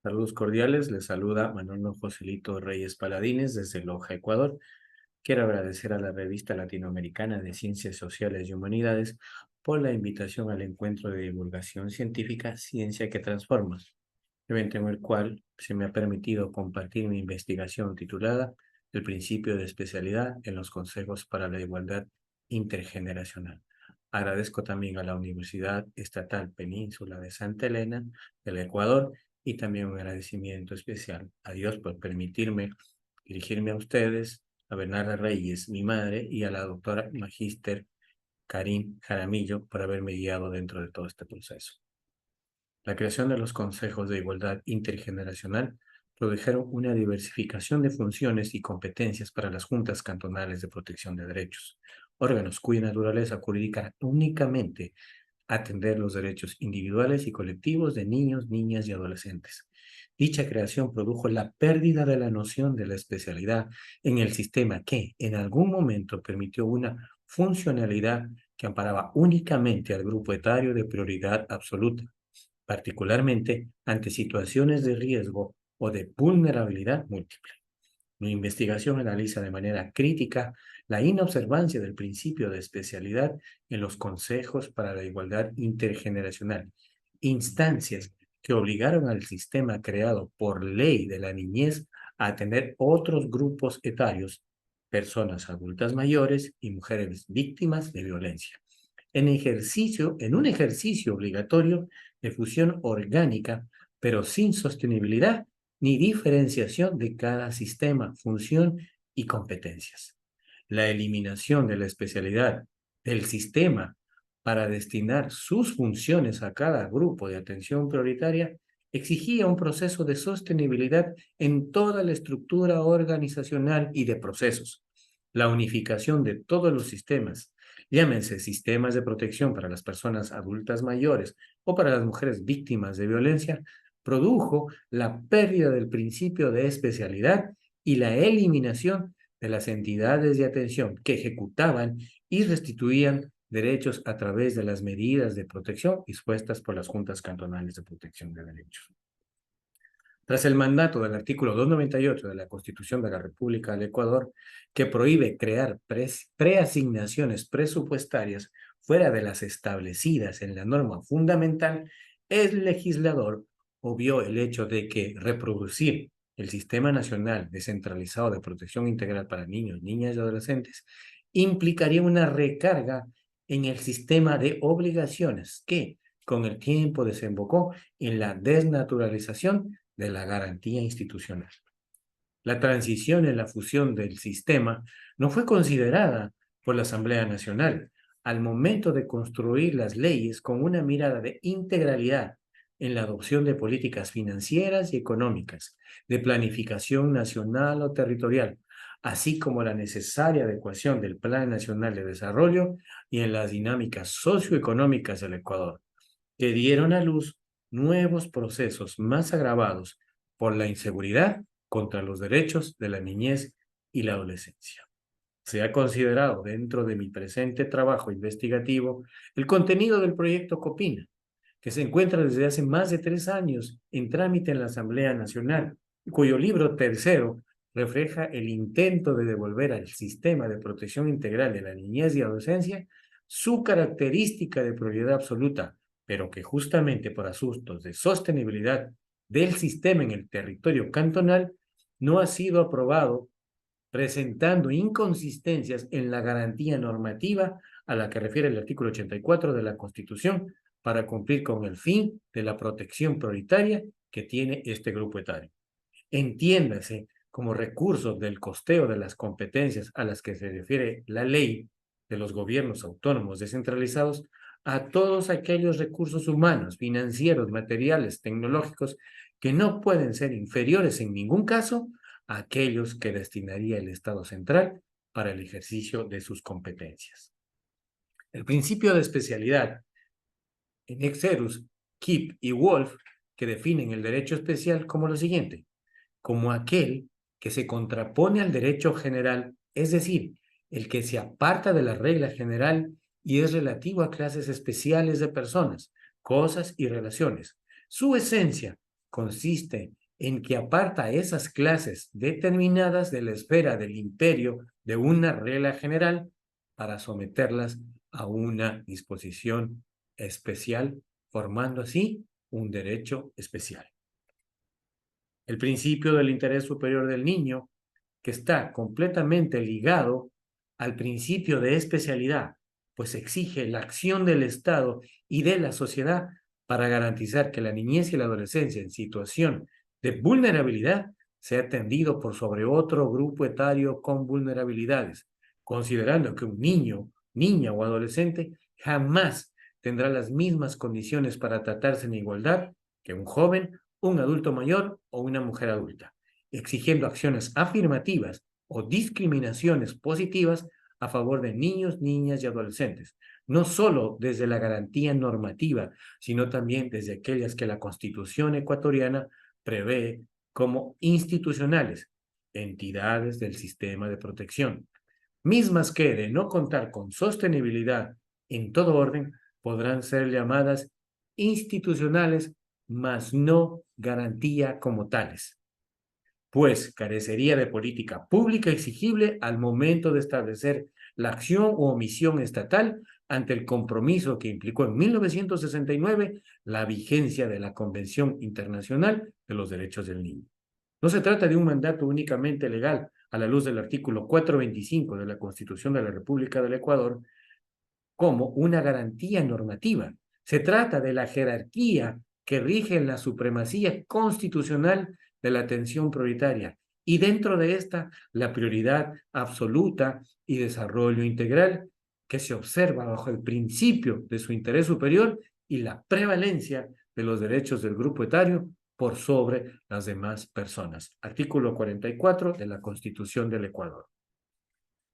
Saludos cordiales, les saluda Manolo Joselito Reyes Paladines desde Loja, Ecuador. Quiero agradecer a la Revista Latinoamericana de Ciencias Sociales y Humanidades por la invitación al encuentro de divulgación científica Ciencia que Transforma, evento en el cual se me ha permitido compartir mi investigación titulada El principio de especialidad en los consejos para la igualdad intergeneracional. Agradezco también a la Universidad Estatal Península de Santa Elena del Ecuador y también un agradecimiento especial a Dios por permitirme dirigirme a ustedes, a Bernarda Reyes, mi madre, y a la doctora Magíster Karin Jaramillo por haberme guiado dentro de todo este proceso. La creación de los consejos de igualdad intergeneracional produjeron una diversificación de funciones y competencias para las juntas cantonales de protección de derechos, órganos cuya naturaleza jurídica únicamente atender los derechos individuales y colectivos de niños, niñas y adolescentes. Dicha creación produjo la pérdida de la noción de la especialidad en el sistema que, en algún momento, permitió una funcionalidad que amparaba únicamente al grupo etario de prioridad absoluta, particularmente ante situaciones de riesgo o de vulnerabilidad múltiple. Mi investigación analiza de manera crítica la inobservancia del principio de especialidad en los consejos para la igualdad intergeneracional, instancias que obligaron al sistema creado por ley de la niñez a atender otros grupos etarios, personas adultas mayores y mujeres víctimas de violencia, en un ejercicio obligatorio de fusión orgánica, pero sin sostenibilidad ni diferenciación de cada sistema, función y competencias. La eliminación de la especialidad del sistema para destinar sus funciones a cada grupo de atención prioritaria exigía un proceso de sostenibilidad en toda la estructura organizacional y de procesos. La unificación de todos los sistemas, llámense sistemas de protección para las personas adultas mayores o para las mujeres víctimas de violencia, produjo la pérdida del principio de especialidad y la eliminación de las entidades de atención que ejecutaban y restituían derechos a través de las medidas de protección dispuestas por las juntas cantonales de protección de derechos. Tras el mandato del artículo 298 de la Constitución de la República del Ecuador, que prohíbe crear preasignaciones presupuestarias fuera de las establecidas en la norma fundamental, el legislador obvió el hecho de que reproducir el Sistema Nacional Descentralizado de Protección Integral para Niños, Niñas y Adolescentes implicaría una recarga en el sistema de obligaciones que, con el tiempo, desembocó en la desnaturalización de la garantía institucional. La transición en la fusión del sistema no fue considerada por la Asamblea Nacional al momento de construir las leyes con una mirada de integralidad en la adopción de políticas financieras y económicas, de planificación nacional o territorial, así como la necesaria adecuación del Plan Nacional de Desarrollo y en las dinámicas socioeconómicas del Ecuador, que dieron a luz nuevos procesos más agravados por la inseguridad contra los derechos de la niñez y la adolescencia. Se ha considerado dentro de mi presente trabajo investigativo el contenido del proyecto COPINA, que se encuentra desde hace más de 3 años en trámite en la Asamblea Nacional, cuyo libro tercero refleja el intento de devolver al sistema de protección integral de la niñez y adolescencia su característica de prioridad absoluta, pero que justamente por asuntos de sostenibilidad del sistema en el territorio cantonal no ha sido aprobado, presentando inconsistencias en la garantía normativa a la que refiere el artículo 84 de la Constitución para cumplir con el fin de la protección prioritaria que tiene este grupo etario. Entiéndase como recursos del costeo de las competencias a las que se refiere la ley de los gobiernos autónomos descentralizados a todos aquellos recursos humanos, financieros, materiales, tecnológicos que no pueden ser inferiores en ningún caso a aquellos que destinaría el Estado central para el ejercicio de sus competencias. El principio de especialidad en Exerus, Kipp y Wolf, que definen el derecho especial como lo siguiente: como aquel que se contrapone al derecho general, es decir, el que se aparta de la regla general y es relativo a clases especiales de personas, cosas y relaciones. Su esencia consiste en que aparta esas clases determinadas de la esfera del imperio de una regla general para someterlas a una disposición especial, formando así un derecho especial. El principio del interés superior del niño, que está completamente ligado al principio de especialidad, pues exige la acción del Estado y de la sociedad para garantizar que la niñez y la adolescencia en situación de vulnerabilidad sea atendido por sobre otro grupo etario con vulnerabilidades, considerando que un niño, niña o adolescente jamás tendrá las mismas condiciones para tratarse en igualdad que un joven, un adulto mayor o una mujer adulta, exigiendo acciones afirmativas o discriminaciones positivas a favor de niños, niñas y adolescentes, no solo desde la garantía normativa, sino también desde aquellas que la Constitución ecuatoriana prevé como institucionales, entidades del sistema de protección, mismas que, de no contar con sostenibilidad en todo orden, podrán ser llamadas institucionales, mas no garantía como tales, pues carecería de política pública exigible al momento de establecer la acción o omisión estatal ante el compromiso que implicó en 1969 la vigencia de la Convención Internacional de los Derechos del Niño. No se trata de un mandato únicamente legal a la luz del artículo 425 de la Constitución de la República del Ecuador como una garantía normativa. Se trata de la jerarquía que rige la supremacía constitucional de la atención prioritaria y dentro de esta la prioridad absoluta y desarrollo integral que se observa bajo el principio de su interés superior y la prevalencia de los derechos del grupo etario por sobre las demás personas. Artículo 44 de la Constitución del Ecuador.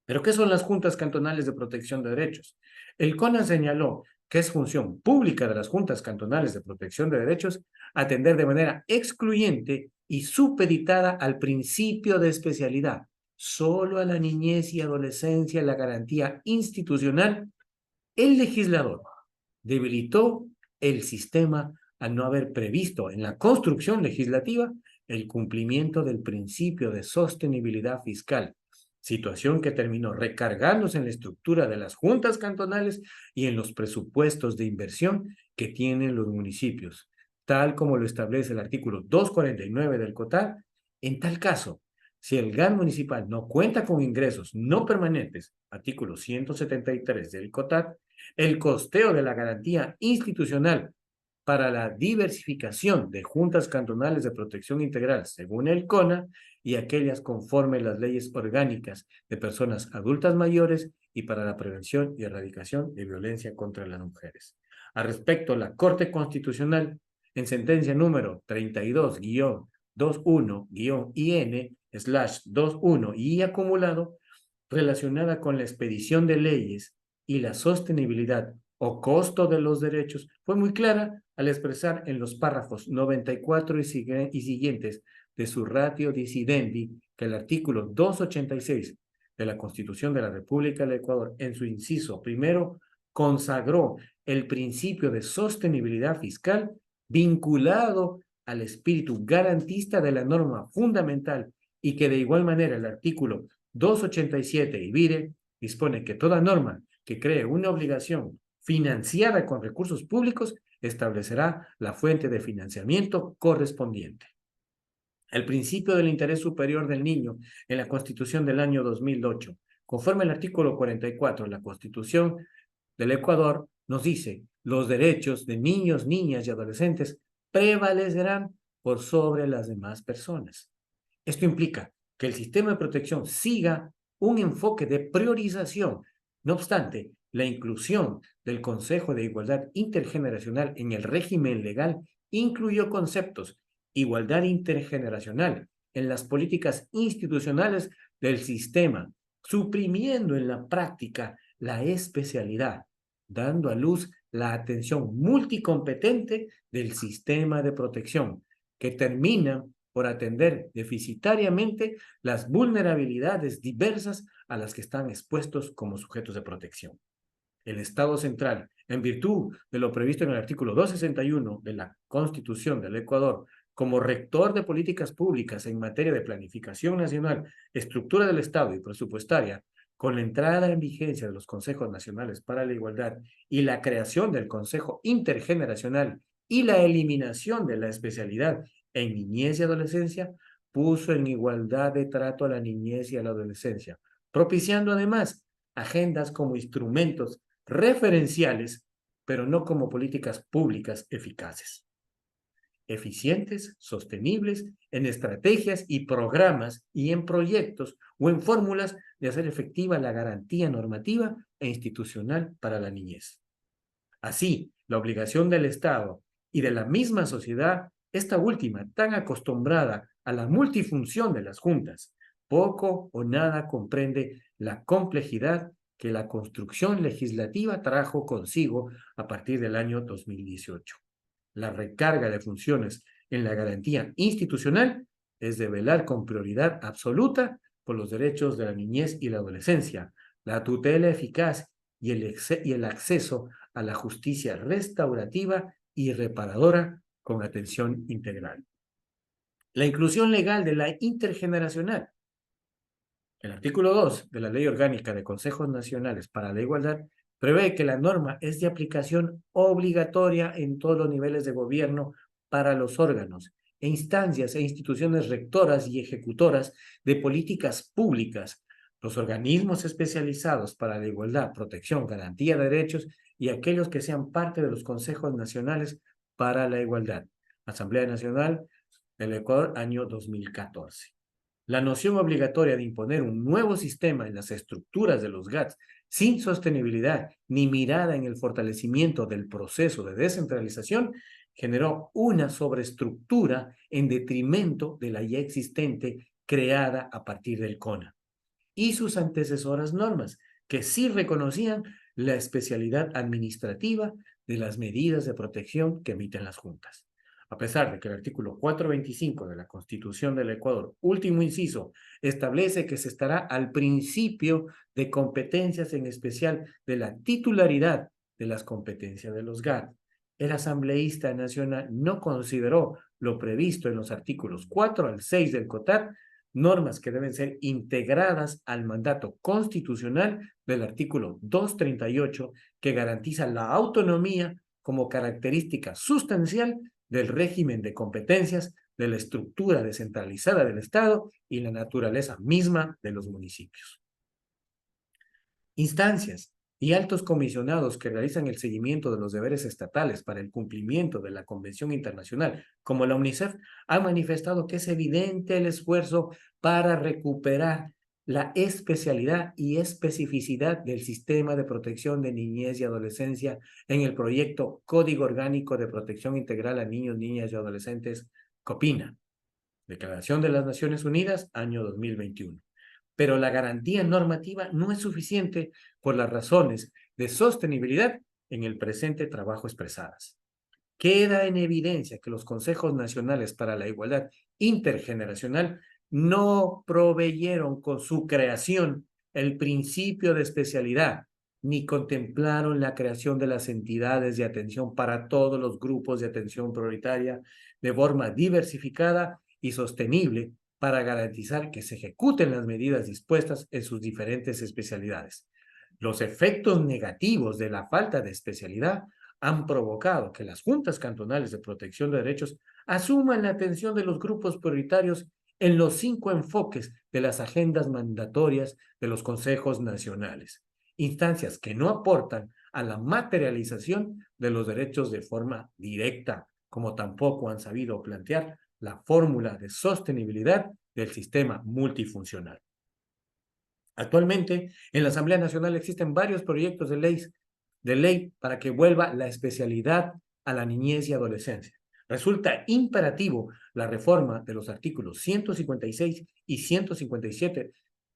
¿Pero qué son las juntas cantonales de protección de derechos? El CONA señaló que es función pública de las juntas cantonales de protección de derechos atender de manera excluyente y supeditada al principio de especialidad, solo a la niñez y adolescencia la garantía institucional. El legislador debilitó el sistema al no haber previsto en la construcción legislativa el cumplimiento del principio de sostenibilidad fiscal, situación que terminó recargándose en la estructura de las juntas cantonales y en los presupuestos de inversión que tienen los municipios, tal como lo establece el artículo 249 del COTAD. En tal caso, si el GAN municipal no cuenta con ingresos no permanentes, artículo 173 del COTAD, el costeo de la garantía institucional para la diversificación de juntas cantonales de protección integral, según el CONA, y aquellas conforme las leyes orgánicas de personas adultas mayores y para la prevención y erradicación de violencia contra las mujeres. Al respecto, la Corte Constitucional, en sentencia número 32-21-IN/21 y acumulado, relacionada con la expedición de leyes y la sostenibilidad o costo de los derechos, fue muy clara al expresar en los párrafos 94 y siguientes de su ratio decidendi que el artículo 286 de la Constitución de la República del Ecuador, en su inciso primero, consagró el principio de sostenibilidad fiscal vinculado al espíritu garantista de la norma fundamental y que de igual manera el artículo 287 IBIRE dispone que toda norma que cree una obligación financiada con recursos públicos establecerá la fuente de financiamiento correspondiente. El principio del interés superior del niño en la Constitución del año 2008, conforme al artículo 44 de la Constitución del Ecuador, nos dice: los derechos de niños, niñas y adolescentes prevalecerán por sobre las demás personas. Esto implica que el sistema de protección siga un enfoque de priorización. No obstante, la inclusión del Consejo de Igualdad Intergeneracional en el régimen legal incluyó conceptos: igualdad intergeneracional en las políticas institucionales del sistema, suprimiendo en la práctica la especialidad, dando a luz la atención multicompetente del sistema de protección, que termina por atender deficitariamente las vulnerabilidades diversas a las que están expuestos como sujetos de protección. El Estado central, en virtud de lo previsto en el artículo 261 de la Constitución del Ecuador, como rector de políticas públicas en materia de planificación nacional, estructura del Estado y presupuestaria, con la entrada en vigencia de los Consejos Nacionales para la Igualdad y la creación del Consejo Intergeneracional y la eliminación de la especialidad en niñez y adolescencia, puso en igualdad de trato a la niñez y a la adolescencia, propiciando además agendas como instrumentos referenciales, pero no como políticas públicas eficaces, eficientes, sostenibles, en estrategias y programas y en proyectos o en fórmulas de hacer efectiva la garantía normativa e institucional para la niñez. Así, la obligación del Estado y de la misma sociedad, esta última tan acostumbrada a la multifunción de las juntas, poco o nada comprende la complejidad que la construcción legislativa trajo consigo a partir del año 2018. La recarga de funciones en la garantía institucional es de velar con prioridad absoluta por los derechos de la niñez y la adolescencia, la tutela eficaz y el acceso a la justicia restaurativa y reparadora con atención integral. La inclusión legal de la intergeneracional. El artículo 2 de la Ley Orgánica de Consejos Nacionales para la Igualdad prevé que la norma es de aplicación obligatoria en todos los niveles de gobierno para los órganos e instancias e instituciones rectoras y ejecutoras de políticas públicas, los organismos especializados para la igualdad, protección, garantía de derechos y aquellos que sean parte de los consejos nacionales para la igualdad. Asamblea Nacional del Ecuador, año 2014. La noción obligatoria de imponer un nuevo sistema en las estructuras de los GATS sin sostenibilidad ni mirada en el fortalecimiento del proceso de descentralización generó una sobreestructura en detrimento de la ya existente creada a partir del CONA y sus antecesoras normas, que sí reconocían la especialidad administrativa de las medidas de protección que emiten las juntas. A pesar de que el artículo 425 de la Constitución del Ecuador, último inciso, establece que se estará al principio de competencias, en especial de la titularidad de las competencias de los GAT, el asambleísta nacional no consideró lo previsto en los artículos 4 al 6 del COTAD, normas que deben ser integradas al mandato constitucional del artículo 238, que garantiza la autonomía como característica sustancial del régimen de competencias, de la estructura descentralizada del Estado y la naturaleza misma de los municipios. Instancias y altos comisionados que realizan el seguimiento de los deberes estatales para el cumplimiento de la Convención Internacional, como la UNICEF, han manifestado que es evidente el esfuerzo para recuperar la especialidad y especificidad del sistema de protección de niñez y adolescencia en el proyecto Código Orgánico de Protección Integral a Niños, Niñas y Adolescentes, COPINA, Declaración de las Naciones Unidas, año 2021. Pero la garantía normativa no es suficiente por las razones de sostenibilidad en el presente trabajo expresadas. Queda en evidencia que los consejos nacionales para la igualdad intergeneracional no proveyeron con su creación el principio de especialidad, ni contemplaron la creación de las entidades de atención para todos los grupos de atención prioritaria de forma diversificada y sostenible para garantizar que se ejecuten las medidas dispuestas en sus diferentes especialidades. Los efectos negativos de la falta de especialidad han provocado que las juntas cantonales de protección de derechos asuman la atención de los grupos prioritarios en los 5 enfoques de las agendas mandatorias de los consejos nacionales, instancias que no aportan a la materialización de los derechos de forma directa, como tampoco han sabido plantear la fórmula de sostenibilidad del sistema multifuncional. Actualmente, en la Asamblea Nacional existen varios proyectos de ley para que vuelva la especialidad a la niñez y adolescencia. Resulta imperativo la reforma de los artículos 156 y 157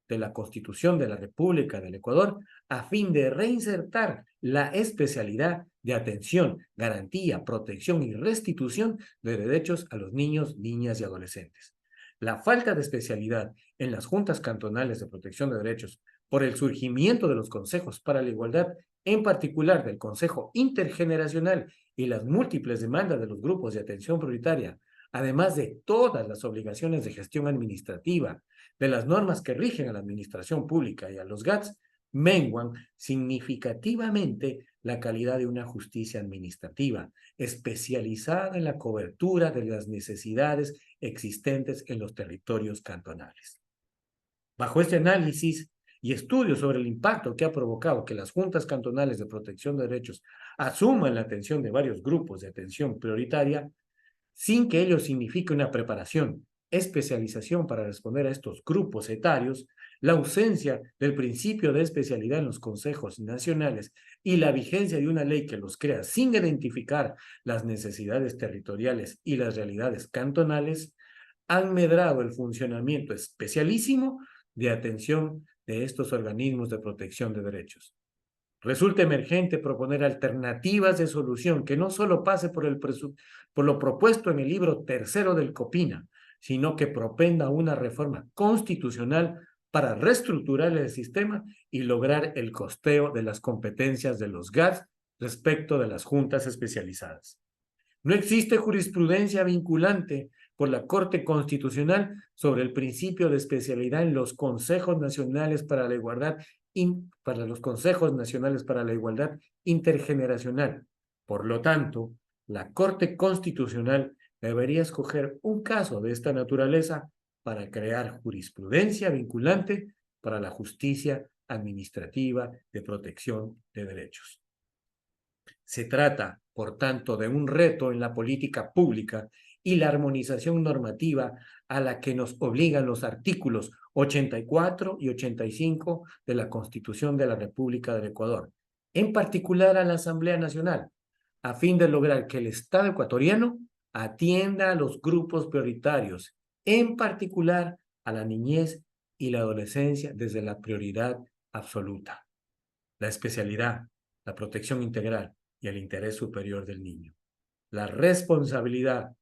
de la Constitución de la República del Ecuador a fin de reinsertar la especialidad de atención, garantía, protección y restitución de derechos a los niños, niñas y adolescentes. La falta de especialidad en las juntas cantonales de protección de derechos por el surgimiento de los consejos para la igualdad, en particular del Consejo Intergeneracional y las múltiples demandas de los grupos de atención prioritaria además de todas las obligaciones de gestión administrativa, de las normas que rigen a la administración pública y a los GATS, menguan significativamente la calidad de una justicia administrativa, especializada en la cobertura de las necesidades existentes en los territorios cantonales. Bajo este análisis y estudios sobre el impacto que ha provocado que las juntas cantonales de protección de derechos asuman la atención de varios grupos de atención prioritaria, sin que ello signifique una preparación, especialización para responder a estos grupos etarios, la ausencia del principio de especialidad en los consejos nacionales y la vigencia de una ley que los crea sin identificar las necesidades territoriales y las realidades cantonales, han medrado el funcionamiento especialísimo de atención de estos organismos de protección de derechos. Resulta emergente proponer alternativas de solución que no solo pase por lo propuesto en el libro tercero del COPINA, sino que propenda una reforma constitucional para reestructurar el sistema y lograr el costeo de las competencias de los GATS respecto de las juntas especializadas. No existe jurisprudencia vinculante por la Corte Constitucional sobre el principio de especialidad en los consejos nacionales para la igualdad intergeneracional. Por lo tanto, la Corte Constitucional debería escoger un caso de esta naturaleza para crear jurisprudencia vinculante para la justicia administrativa de protección de derechos. Se trata, por tanto, de un reto en la política pública y la armonización normativa a la que nos obligan los artículos 84 y 85 de la Constitución de la República del Ecuador, en particular a la Asamblea Nacional, a fin de lograr que el Estado ecuatoriano atienda a los grupos prioritarios, en particular a la niñez y la adolescencia desde la prioridad absoluta, la especialidad, la protección integral y el interés superior del niño. La responsabilidad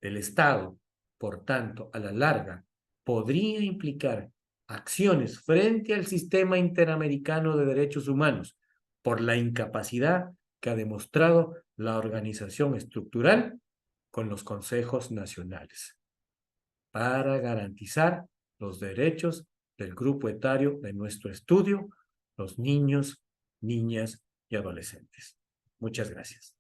del Estado, por tanto, a la larga, podría implicar acciones frente al sistema interamericano de derechos humanos por la incapacidad que ha demostrado la organización estructural con los consejos nacionales para garantizar los derechos del grupo etario de nuestro estudio, los niños, niñas y adolescentes. Muchas gracias.